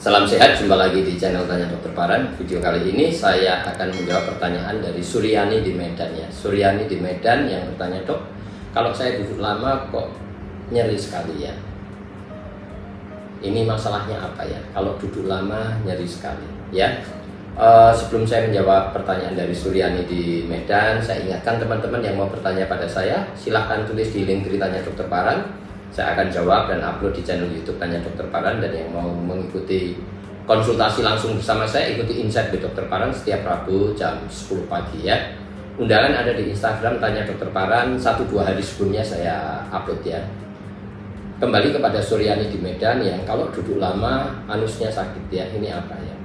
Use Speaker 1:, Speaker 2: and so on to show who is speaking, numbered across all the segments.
Speaker 1: Salam sehat, jumpa lagi di channel Tanya Dokter Paran. Video kali ini saya akan menjawab pertanyaan dari Suryani di Medan ya. Suryani di Medan yang bertanya, "Dok, kalau saya duduk lama kok nyeri sekali ya? Ini masalahnya apa ya? Kalau duduk lama nyeri sekali ya?" Sebelum saya menjawab pertanyaan dari Suryani di Medan, saya ingatkan teman-teman yang mau bertanya pada saya, silahkan tulis di link Tanya Dokter Paran. Saya akan jawab dan upload di channel YouTube Tanya Dokter Paran. Dan yang mau mengikuti konsultasi langsung bersama saya, ikuti Insight with Dokter Paran setiap Rabu jam 10 pagi ya. Undangan ada di Instagram Tanya Dokter Paran, 1-2 hari sebelumnya saya upload ya. Kembali kepada Suryani di Medan yang kalau duduk lama anusnya sakit ya, ini apa ya?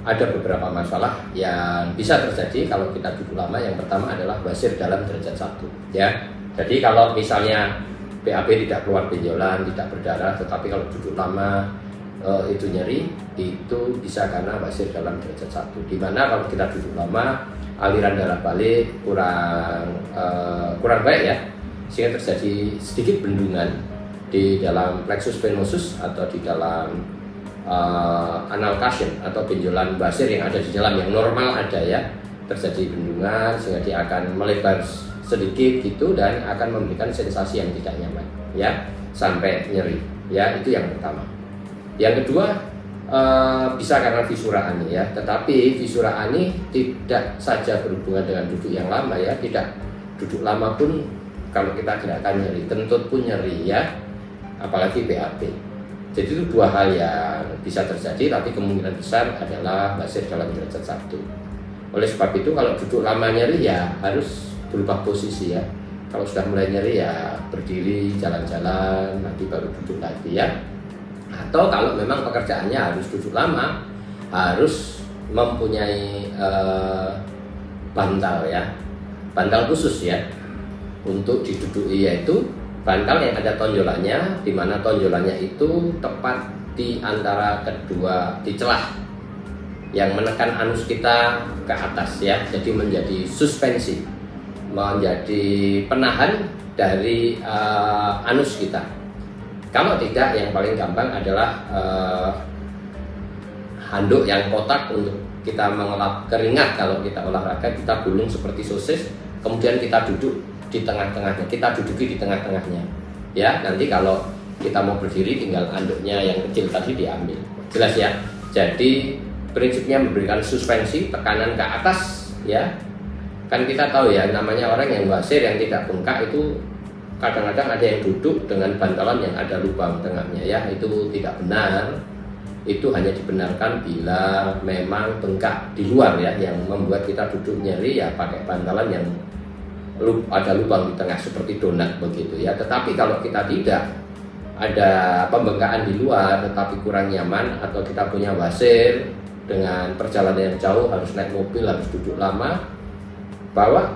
Speaker 1: Ada beberapa masalah yang bisa terjadi kalau kita duduk lama. Yang pertama adalah basir dalam derajat 1 ya. Jadi kalau misalnya BAB tidak keluar benjolan, tidak berdarah, tetapi kalau duduk lama itu nyeri, itu bisa karena basir dalam derajat 1. Dimana kalau kita duduk lama, aliran darah balik kurang baik ya, sehingga terjadi sedikit bendungan di dalam plexus venosus atau di dalam anal cushion atau benjolan basir yang ada di dalam, yang normal ada ya, terjadi bendungan sehingga dia akan melebar sedikit gitu dan akan memberikan sensasi yang tidak nyaman ya, sampai nyeri ya. Itu yang pertama. Yang kedua, bisa karena visura ani ya, tetapi visura ani tidak saja berhubungan dengan duduk yang lama ya, tidak duduk lama pun kalau kita gerakan nyeri, kentut pun nyeri ya, apalagi BAB. Jadi itu dua hal yang bisa terjadi, tapi kemungkinan besar adalah basir dalam derajat 1. Oleh sebab itu kalau duduk lama nyeri ya harus berubah posisi ya. Kalau sudah mulai nyeri ya berdiri, jalan-jalan, nanti baru duduk lagi ya. Atau kalau memang pekerjaannya harus duduk lama, harus mempunyai bantal ya, bantal khusus ya untuk diduduki, yaitu bantal yang ada tonjolannya, di mana tonjolannya itu tepat di antara kedua, di celah yang menekan anus kita ke atas ya, jadi menjadi suspensi, menjadi penahan dari anus kita. Kalau tidak, yang paling gampang adalah handuk yang kotak untuk kita mengelap keringat. Kalau kita olahraga, kita gulung seperti sosis, kemudian kita duduk di tengah-tengahnya, kita duduki di tengah-tengahnya ya. Nanti kalau kita mau berdiri, tinggal handuknya yang kecil tadi diambil. Jelas ya? Jadi prinsipnya memberikan suspensi, tekanan ke atas ya. Kan kita tahu ya, namanya orang yang basir yang tidak bengkak itu kadang-kadang ada yang duduk dengan bantalan yang ada lubang tengahnya ya. Itu tidak benar. Itu hanya dibenarkan bila memang bengkak di luar ya, yang membuat kita duduk nyeri ya, pakai bantalan yang ada lubang di tengah seperti donat begitu ya. Tetapi kalau kita tidak ada pembengkakan di luar tetapi kurang nyaman, atau kita punya basir dengan perjalanan yang jauh, harus naik mobil, harus duduk lama, bawa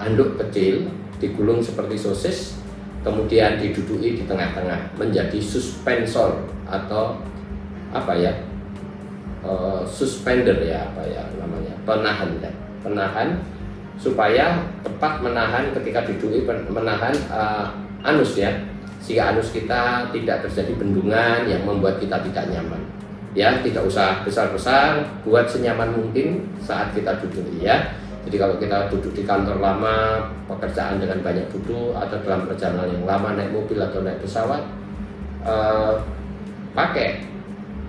Speaker 1: handuk kecil, digulung seperti sosis, kemudian diduduki di tengah-tengah, menjadi suspensor atau apa ya, suspender ya, apa ya namanya, penahan ya, penahan supaya tepat menahan ketika diduduki, menahan anus ya, sehingga anus kita tidak terjadi bendungan yang membuat kita tidak nyaman ya. Tidak usah besar-besar, buat senyaman mungkin saat kita duduk ya. Jadi kalau kita duduk di kantor lama, pekerjaan dengan banyak duduk, atau dalam perjalanan yang lama, naik mobil atau naik pesawat, pakai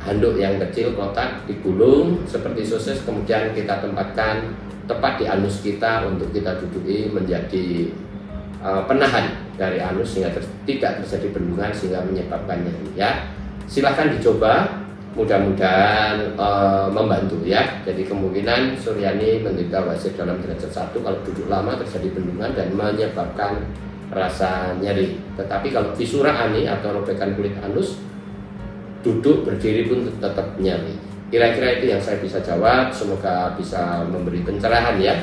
Speaker 1: handuk yang kecil kotak, digulung seperti sosis, kemudian kita tempatkan tepat di anus kita untuk kita duduki, menjadi penahan dari anus sehingga tidak terjadi bendungan sehingga menyebabkan nyeri ya. Silahkan dicoba, mudah-mudahan membantu ya. Jadi kemungkinan Suryani menderita basir dalam derajat 1 kalau duduk lama terjadi bendungan dan menyebabkan rasa nyeri. Tetapi kalau visura ani atau robekan kulit anus, duduk berdiri pun tetap nyeri. Kira-kira itu yang saya bisa jawab. Semoga bisa memberi pencerahan ya.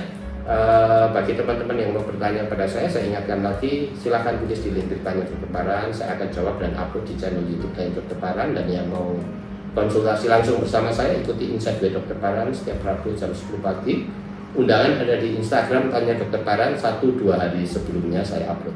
Speaker 1: Bagi teman-teman yang mau bertanya pada saya ingatkan lagi, silahkan tulis di link Tanya Dokter Paran. Saya akan jawab dan upload di channel YouTube Tanya Dokter Paran. Dan yang mau konsultasi langsung bersama saya, ikuti Insight with Dokter Paran setiap Rabu jam 10 pagi. Undangan ada di Instagram Tanya Dokter Paran, 1-2 hari sebelumnya saya upload.